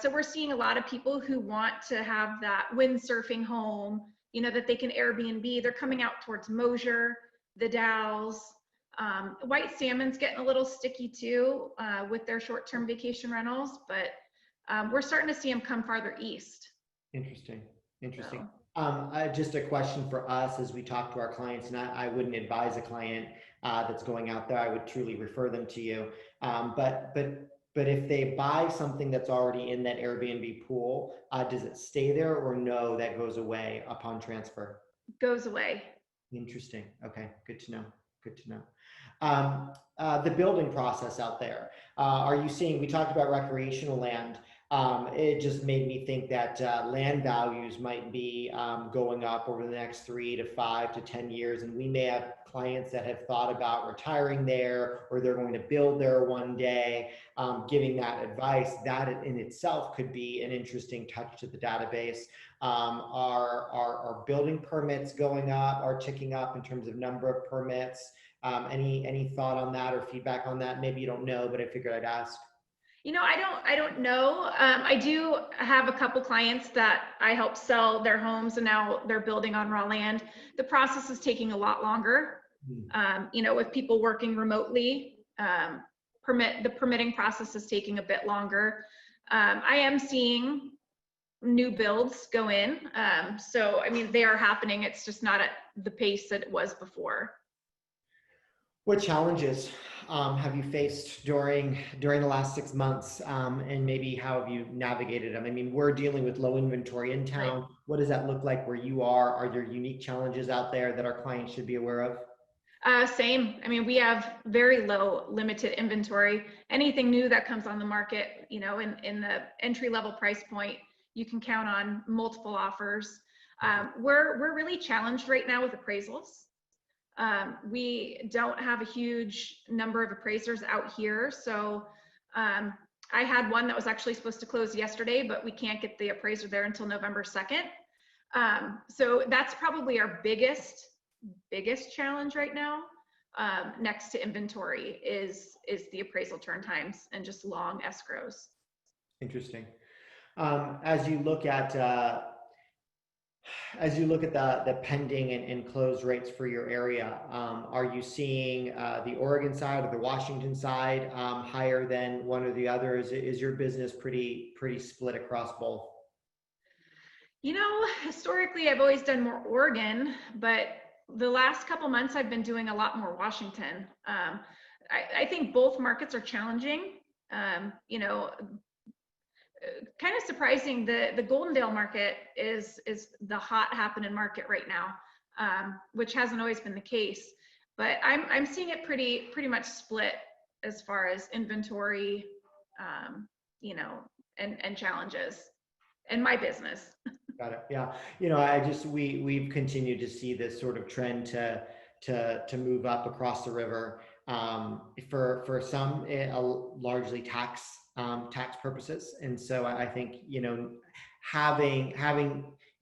So we're seeing a lot of people who want to have that windsurfing home, you know, that they can Airbnb. They're coming out towards Mosier, the Dalles. White salmon's getting a little sticky too with their short-term vacation rentals, but we're starting to see them come farther east. Interesting. So. Just a question for us as we talk to our clients, and I wouldn't advise a client that's going out there. I would truly refer them to you. But if they buy something that's already in that Airbnb pool, does it stay there, or no, that goes away upon transfer? Goes away. Interesting. Okay, good to know. The building process out there. Are you seeing, we talked about recreational land. It just made me think that land values might be going up over the next 3 to 5 to 10 years. And we may have clients that have thought about retiring there, or they're going to build there one day. Giving that advice, that in itself could be an interesting touch to the database. Are building permits going up, are ticking up in terms of number of permits? Any thought on that or feedback on that? Maybe you don't know, but I figured I'd ask. You know, I don't know. I do have a couple clients that I help sell their homes, and now they're building on raw land. The process is taking a lot longer. You know, with people working remotely, the permitting process is taking a bit longer. I am seeing new builds go in. So, I mean, they are happening. It's just not at the pace that it was before. What challenges have you faced during the last 6 months, and maybe how have you navigated them? I mean, we're dealing with low inventory in town. Right. What does that look like where you are? Are there unique challenges out there that our clients should be aware of? Same. I mean, we have very low, limited inventory. Anything new that comes on the market, you know, in the entry level price point, you can count on multiple offers. We're really challenged right now with appraisals. We don't have a huge number of appraisers out here. So I had one that was actually supposed to close yesterday, but we can't get the appraiser there until November 2nd. So that's probably our biggest challenge right now, next to inventory, is the appraisal turn times and just long escrows. Interesting. As you look at the pending and close rates for your area, are you seeing the Oregon side or the Washington side higher than one or the other? Is your business pretty split across both? You know, historically, I've always done more Oregon, but the last couple months, I've been doing a lot more Washington. I think both markets are challenging. You know, kind of surprising. The Goldendale market is the hot happening market right now, which hasn't always been the case. But I'm seeing it pretty much split as far as inventory, you know, and challenges, and my business. Got it. Yeah. We've continued to see this sort of trend to move up across the river. For some, largely tax purposes. And so I think, having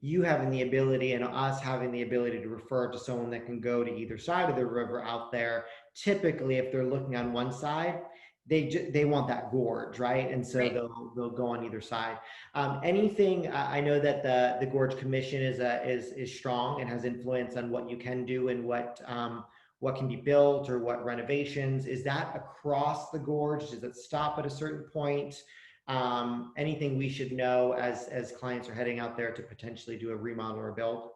the ability and us having the ability to refer to someone that can go to either side of the river out there, typically if they're looking on one side, they want that gorge, right? And so Right. they'll go on either side. Anything, I know that the Gorge Commission is strong and has influence on what you can do and what can be built or what renovations. Is that across the gorge? Does it stop at a certain point? Anything we should know as clients are heading out there to potentially do a remodel or build?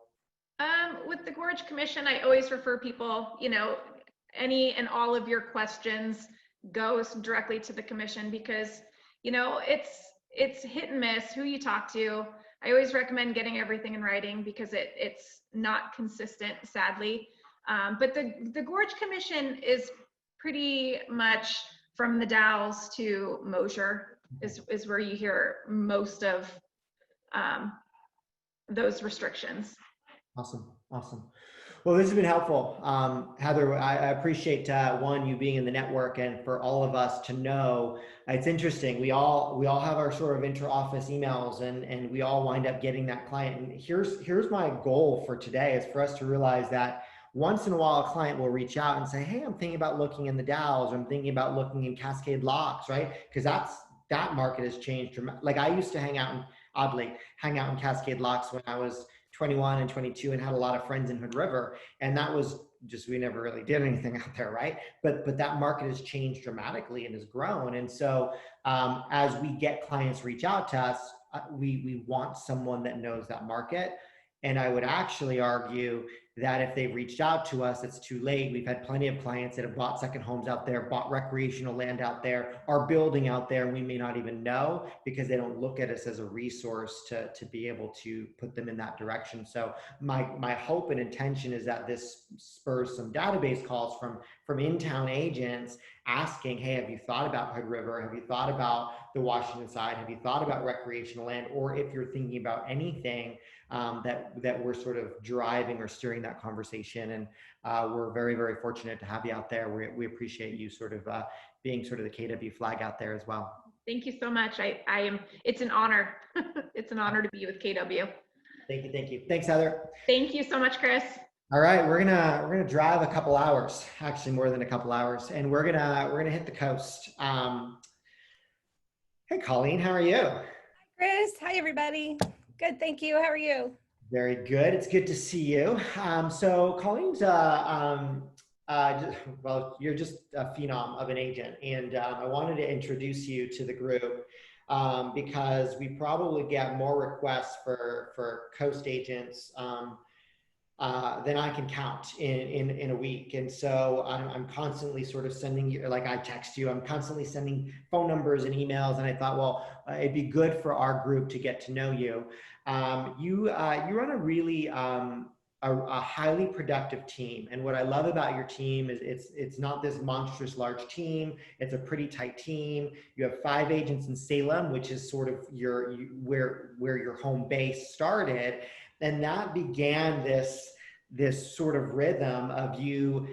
With the Gorge Commission, I always refer people, you know, any and all of your questions goes directly to the commission, because, you know, it's hit and miss who you talk to. I always recommend getting everything in writing because it's not consistent, sadly. But the Gorge Commission is pretty much from the Dalles to Mosier is where you hear most of those restrictions. Awesome. Well, this has been helpful. Heather, I appreciate one, you being in the network, and for all of us to know. It's interesting. We all have our sort of inter-office emails, and we all wind up getting that client. And here's my goal for today, is for us to realize that once in a while a client will reach out and say, hey, I'm thinking about looking in the Dalles, or I'm thinking about looking in Cascade Locks, right? Because that market has changed. Like, I used to hang out in Cascade Locks when I was 21 and 22 and had a lot of friends in Hood River. And that was just, we never really did anything out there, right? But that market has changed dramatically and has grown. And so as we get clients reach out to us, we want someone that knows that market. And I would actually argue that if they've reached out to us, it's too late. We've had plenty of clients that have bought second homes out there, bought recreational land out there, are building out there, and we may not even know because they don't look at us as a resource to be able to put them in that direction. So my hope and intention is that this spurs some database calls from in-town agents asking, hey, have you thought about Hood River? Have you thought about the Washington side? Have you thought about recreational land? Or if you're thinking about anything, that we're sort of driving or steering that conversation. And we're very, very fortunate to have you out there. We appreciate you sort of being sort of the KW flag out there as well. Thank you so much. I am, it's an honor. It's an honor to be with KW. Thank you. Thanks, Heather. Thank you so much, Chris. All right, we're gonna drive a couple hours, actually more than a couple hours, and we're gonna hit the coast. Hey, Colleen, how are you? Hi, Chris. Hi, everybody. Good, thank you. How are you? Very good. It's good to see you. So Colleen's, well, you're just a phenom of an agent, and I wanted to introduce you to the group because we probably get more requests for coast agents than I can count in a week. And so I'm constantly sort of sending you, like I text you, I'm constantly sending phone numbers and emails. And I thought, well, it'd be good for our group to get to know you. You run a really, a highly productive team. And what I love about your team is it's not this monstrous large team. It's a pretty tight team. You have 5 agents in Salem, which is sort of where your home base started. And that began this sort of rhythm of you,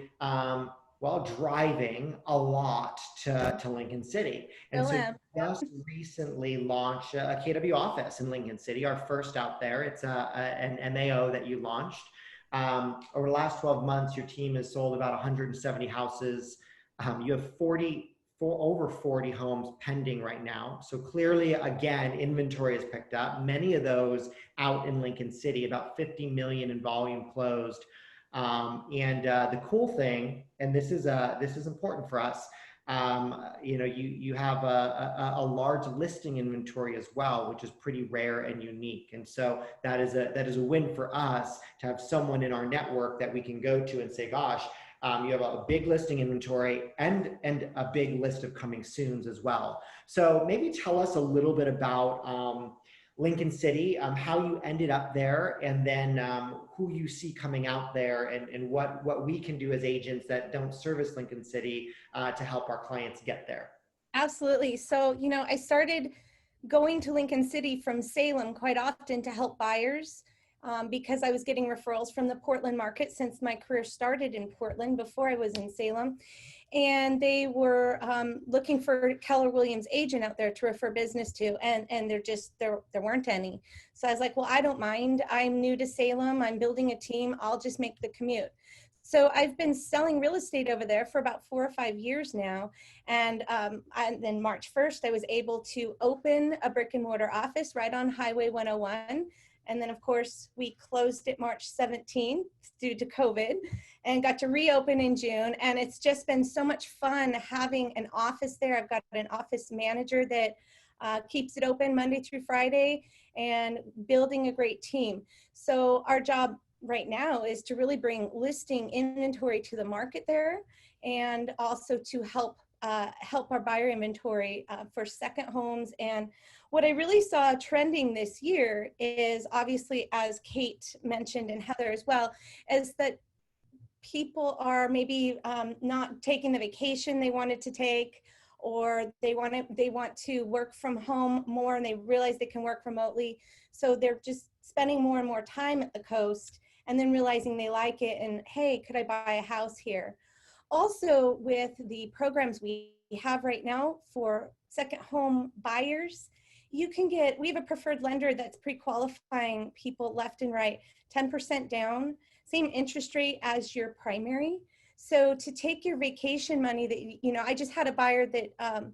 driving a lot to Lincoln City. And so you just recently launched a KW office in Lincoln City, our first out there. It's an MAO that you launched. Over the last 12 months, your team has sold about 170 houses. You have 40 for over 40 homes pending right now. So clearly, again, inventory has picked up. Many of those out in Lincoln City, about 50 million in volume closed. The cool thing, and this is important for us, you have a large listing inventory as well, which is pretty rare and unique. And so that is a win for us to have someone in our network that we can go to and say, gosh, you have a big listing inventory and a big list of coming soons as well. So maybe tell us a little bit about Lincoln City, how you ended up there, and then who you see coming out there, and what we can do as agents that don't service Lincoln City to help our clients get there. Absolutely. So, I started going to Lincoln City from Salem quite often to help buyers because I was getting referrals from the Portland market since my career started in Portland before I was in Salem. And they were looking for a Keller Williams agent out there to refer business to, and there weren't any. So I was like, well, I don't mind. I'm new to Salem. I'm building a team. I'll just make the commute. So I've been selling real estate over there for about 4 or 5 years now. And then March 1st, I was able to open a brick and mortar office right on Highway 101. And then, of course, we closed it March 17th due to COVID and got to reopen in June. And it's just been so much fun having an office there. I've got an office manager that keeps it open Monday through Friday and building a great team. So our job right now is to really bring listing inventory to the market there, and also to help our buyer inventory for second homes. And what I really saw trending this year is, obviously, as Kate mentioned and Heather as well, is that people are maybe not taking the vacation they wanted to take, or they want to work from home more and they realize they can work remotely. So they're just spending more and more time at the coast, and then realizing they like it, and hey, could I buy a house here? Also, with the programs we have right now for second home buyers, we have a preferred lender that's pre-qualifying people left and right, 10% down, same interest rate as your primary. So to take your vacation money that, I just had a buyer that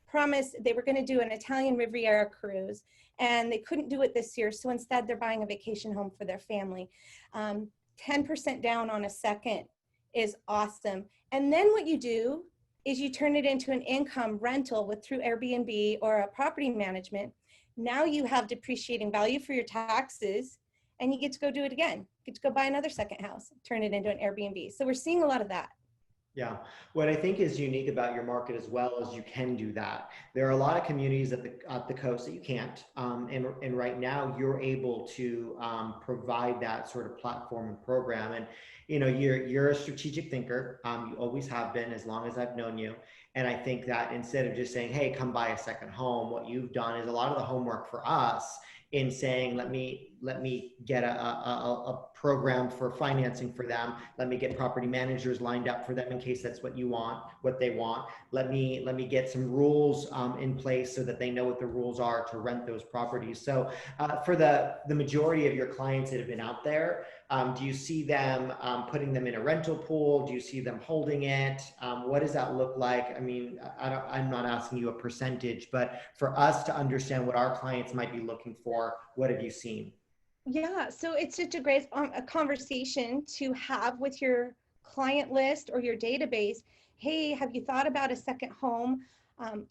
promised they were going to do an Italian Riviera cruise, and they couldn't do it this year. So instead, they're buying a vacation home for their family. 10% down on a second is awesome. And then what you do is you turn it into an income rental through Airbnb or a property management. Now you have depreciating value for your taxes, and you get to go do it again. You get to go buy another second house, turn it into an Airbnb. So we're seeing a lot of that. Yeah, what I think is unique about your market as well is you can do that. There are a lot of communities at the coast that you can't, and right now you're able to provide that sort of platform and program. And you're a strategic thinker. You always have been, as long as I've known you. And I think that instead of just saying, "Hey, come buy a second home," what you've done is a lot of the homework for us in saying, let me get a program for financing for them. Let me get property managers lined up for them in case that's what they want. Let me get some rules in place so that they know what the rules are to rent those properties. So for the majority of your clients that have been out there, do you see them putting them in a rental pool? Do you see them holding it? What does that look like? I mean, I'm not asking you a percentage, but for us to understand what our clients might be looking for, what have you seen? Yeah, so it's just a great conversation to have with your client list or your database. Hey, have you thought about a second home?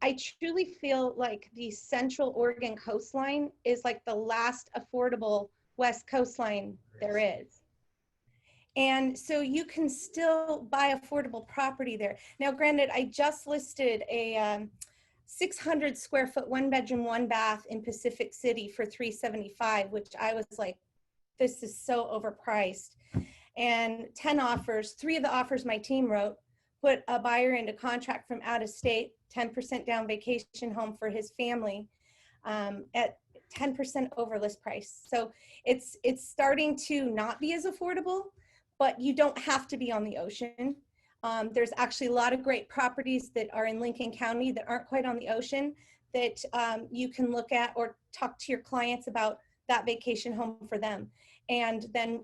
I truly feel like the Central Oregon coastline is like the last affordable West coastline there is. And so you can still buy affordable property there. Now, granted, I just listed a 600 square foot, 1-bedroom, 1-bath in Pacific City for $375, which I was like, this is so overpriced. And 10 offers, 3 of the offers my team wrote, put a buyer into contract from out of state, 10% down vacation home for his family at 10% over list price. So it's starting to not be as affordable, but you don't have to be on the ocean. There's actually a lot of great properties that are in Lincoln County that aren't quite on the ocean that you can look at or talk to your clients about that vacation home for them. And then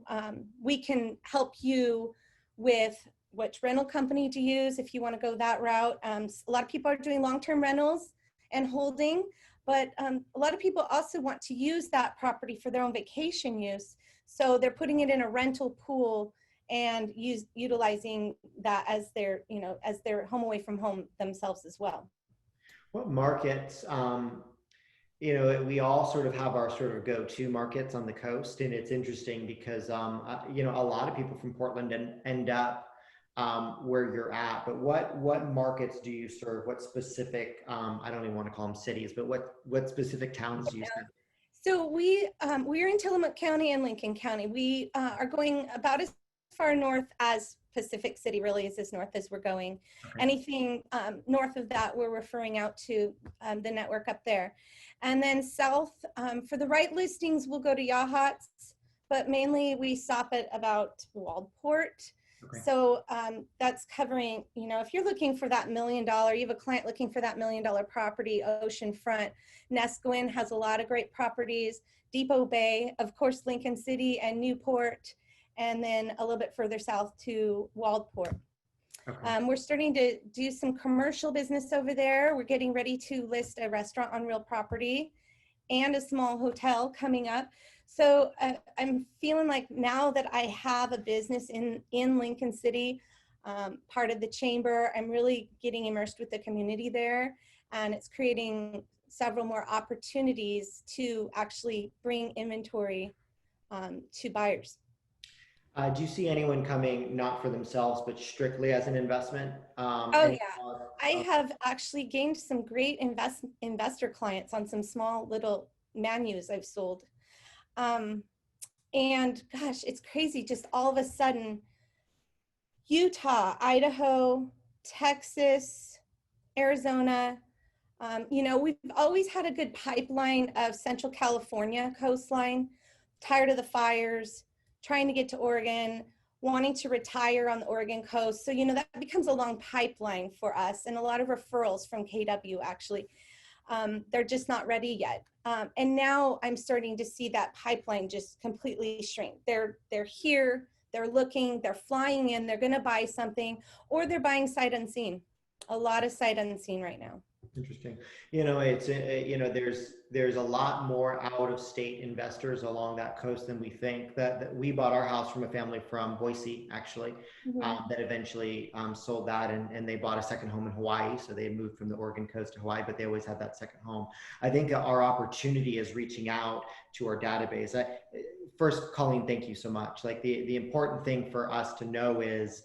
we can help you with which rental company to use if you want to go that route. A lot of people are doing long-term rentals and holding, but a lot of people also want to use that property for their own vacation use. So they're putting it in a rental pool and utilizing that as their, as their home away from home themselves as well. What markets, we all sort of have our sort of go-to markets on the coast, and it's interesting because, a lot of people from Portland end up where you're at, but what markets do you serve? What specific, I don't even want to call them cities, but what specific towns do you serve? So we are in Tillamook County and Lincoln County. We are going about as far north as Pacific City really is as north as we're going. Okay. Anything north of that, we're referring out to the network up there. And then south, for the right listings, we'll go to Yachats, but mainly we stop at about Waldport. Okay. So that's covering, if you're looking for that $1 million, you have a client looking for that $1 million property, oceanfront. Nesquin has a lot of great properties. Depot Bay, of course, Lincoln City and Newport, and then a little bit further south to Waldport. Okay. We're starting to do some commercial business over there. We're getting ready to list a restaurant on real property and a small hotel coming up. So I'm feeling like now that I have a business in Lincoln City, part of the chamber, I'm really getting immersed with the community there, and it's creating several more opportunities to actually bring inventory to buyers. Do you see anyone coming not for themselves, but strictly as an investment? Oh yeah, I have actually gained some great investor clients on some small little menus I've sold. And gosh, it's crazy. Just all of a sudden, Utah, Idaho, Texas, Arizona, we've always had a good pipeline of Central California coastline, tired of the fires, trying to get to Oregon, wanting to retire on the Oregon coast. So, that becomes a long pipeline for us, and a lot of referrals from KW actually. They're just not ready yet. And now I'm starting to see that pipeline just completely shrink. They're here, they're looking, they're flying in, they're gonna buy something, or they're buying sight unseen. A lot of sight unseen right now. Interesting. It's there's a lot more out of state investors along that coast than we think. That we bought our house from a family from Boise, actually, that eventually sold that, and they bought a second home in Hawaii. So they moved from the Oregon coast to Hawaii, but they always had that second home. I think our opportunity is reaching out to our database. First, Colleen, thank you so much. Like the important thing for us to know is,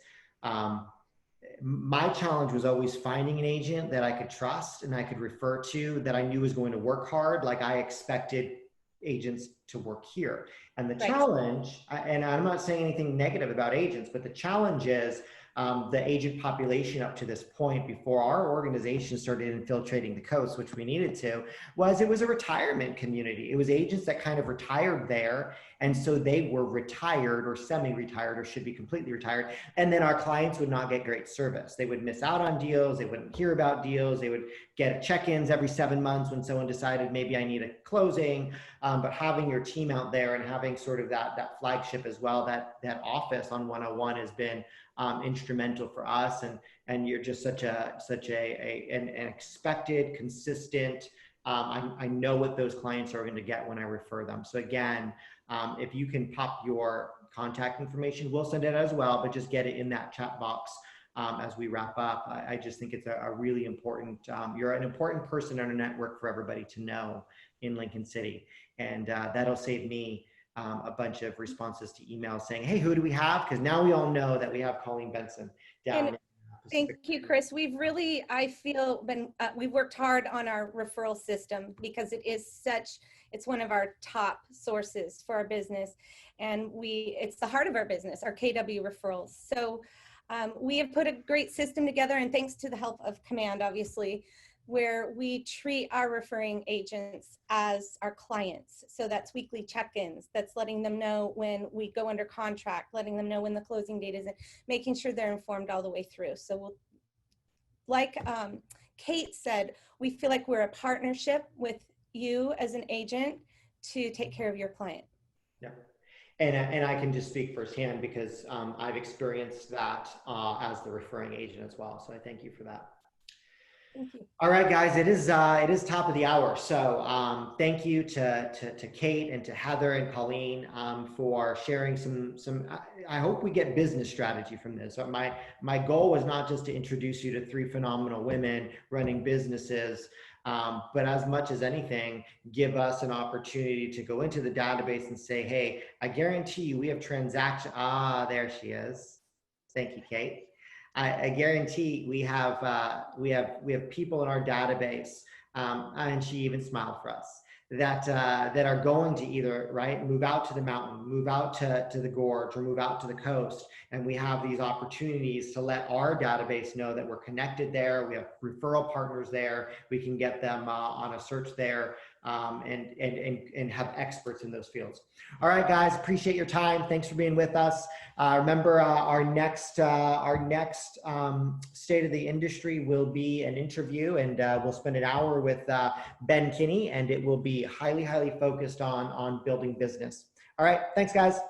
my challenge was always finding an agent that I could trust and I could refer to, that I knew was going to work hard. Like I expected agents to work here. And the challenge, and I'm not saying anything negative about agents, but the challenge is the agent population up to this point, before our organization started infiltrating the coast, which we needed to, it was a retirement community. It was agents that kind of retired there. And so they were retired or semi-retired, or should be completely retired. And then our clients would not get great service. They would miss out on deals. They wouldn't hear about deals. They would get check-ins every 7 months when someone decided maybe I need a closing. But having your team out there and having sort of that flagship as well, that office on 101 has been instrumental for us. And you're just such an expected, consistent, I know what those clients are going to get when I refer them. So again, if you can pop your contact information, we'll send it as well, but just get it in that chat box as we wrap up. I just think it's a really important, you're an important person on a network for everybody to know in Lincoln City. And that'll save me a bunch of responses to emails saying, hey, who do we have? Because now we all know that we have Colleen Benson down in Thank you, Chris. We've really, I feel, we've worked hard on our referral system, because it's one of our top sources for our business. And it's the heart of our business, our KW referrals. So we have put a great system together, and thanks to the help of Command, obviously, where we treat our referring agents as our clients. So that's weekly check-ins, that's letting them know when we go under contract, letting them know when the closing date is, making sure they're informed all the way through. So like Kate said, we feel like we're a partnership with you as an agent to take care of your client. Yeah. And I can just speak firsthand because I've experienced that as the referring agent as well. So I thank you for that. Thank you. All right, guys, it is top of the hour. So thank you to Kate and to Heather and Colleen for sharing some. I hope we get business strategy from this. So my goal was not just to introduce you to three phenomenal women running businesses, but as much as anything, give us an opportunity to go into the database and say, hey, I guarantee you we have transaction. Ah, there she is. Thank you, Kate. I guarantee we have people in our database, and she even smiled for us, that are going to either move out to the mountain, move out to the gorge, or move out to the coast, and we have these opportunities to let our database know that we're connected there. We have referral partners there. We can get them on a search there, and have experts in those fields. All right, guys, appreciate your time. Thanks for being with us. Remember, our next State of the Industry will be an interview, and we'll spend an hour with Ben Kinney, and it will be highly focused on building business. All right, thanks, guys.